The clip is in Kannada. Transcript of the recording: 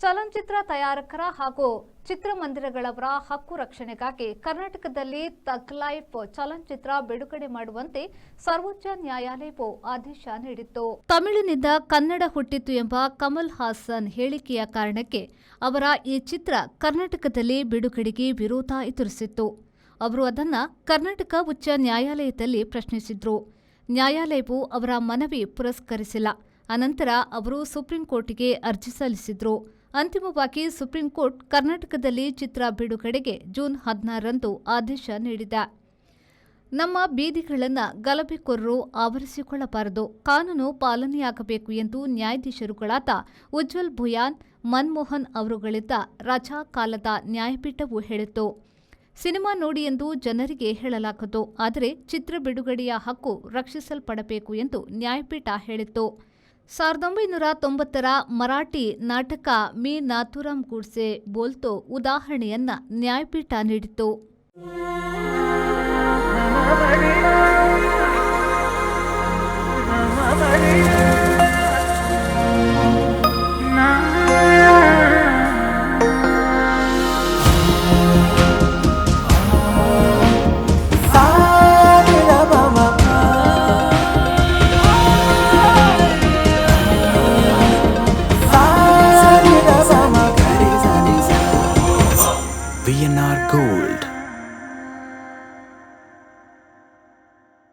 ಚಲನಚಿತ್ರ ತಯಾರಕರ ಹಾಗೂ ಚಿತ್ರಮಂದಿರಗಳವರ ಹಕ್ಕು ರಕ್ಷಣೆಗಾಗಿ ಕರ್ನಾಟಕದಲ್ಲಿ ತಗ್ ಲೈಫ್ ಚಲನಚಿತ್ರ ಬಿಡುಗಡೆ ಮಾಡುವಂತೆ ಸರ್ವೋಚ್ಚ ನ್ಯಾಯಾಲಯವು ಆದೇಶ ನೀಡಿತ್ತು. ತಮಿಳಿನಿಂದ ಕನ್ನಡ ಹುಟ್ಟಿತು ಎಂಬ ಕಮಲ್ ಹಾಸನ್ ಹೇಳಿಕೆಯ ಕಾರಣಕ್ಕೆ ಅವರ ಈ ಚಿತ್ರ ಕರ್ನಾಟಕದಲ್ಲಿ ಬಿಡುಗಡೆಗೆ ವಿರೋಧ ಎದುರಿಸಿತ್ತು. ಅವರು ಅದನ್ನು ಕರ್ನಾಟಕ ಉಚ್ಚ ನ್ಯಾಯಾಲಯದಲ್ಲಿ ಪ್ರಶ್ನಿಸಿದ್ರು. ನ್ಯಾಯಾಲಯವು ಅವರ ಮನವಿ ಪುರಸ್ಕರಿಸಿಲ್ಲ. ಅನಂತರ ಅವರು ಸುಪ್ರೀಂ ಕೋರ್ಟ್ಗೆ ಅರ್ಜಿ ಸಲ್ಲಿಸಿದ್ರು. ಅಂತಿಮವಾಗಿ ಸುಪ್ರೀಂ ಕೋರ್ಟ್ ಕರ್ನಾಟಕದಲ್ಲಿ ಚಿತ್ರ ಬಿಡುಗಡೆಗೆ ಜೂನ್ 16ರಂದು ಆದೇಶ ನೀಡಿದೆ. ನಮ್ಮ ಬೀದಿಗಳನ್ನು ಗಲಭೆಕೋರರು ಆವರಿಸಿಕೊಳ್ಳಬಾರದು, ಕಾನೂನು ಪಾಲನೆಯಾಗಬೇಕು ಎಂದು ನ್ಯಾಯಾಧೀಶರುಗಳಾದ ಉಜ್ವಲ್ ಭುಯಾನ್, ಮನಮೋಹನ್ ಅವರುಗಳಿದ್ದ ರಜಾ ಕಾಲದ ನ್ಯಾಯಪೀಠವು ಹೇಳಿತು. ಸಿನಿಮಾ ನೋಡಿ ಎಂದು ಜನರಿಗೆ ಹೇಳಲಾಗದು, ಆದರೆ ಚಿತ್ರ ಬಿಡುಗಡೆಯ ಹಕ್ಕು ರಕ್ಷಿಸಲ್ಪಡಬೇಕು ಎಂದು ನ್ಯಾಯಪೀಠ ಹೇಳಿತ್ತು. 1990ರ ಮರಾಠಿ ನಾಟಕ ಮೀ ನಾಥೂರಾಂ ಗೂಡ್ಸೆ ಬೋಲ್ತೋ ಉದಾಹರಣೆಯನ್ನ ನ್ಯಾಯಪೀಠ ನೀಡಿತು.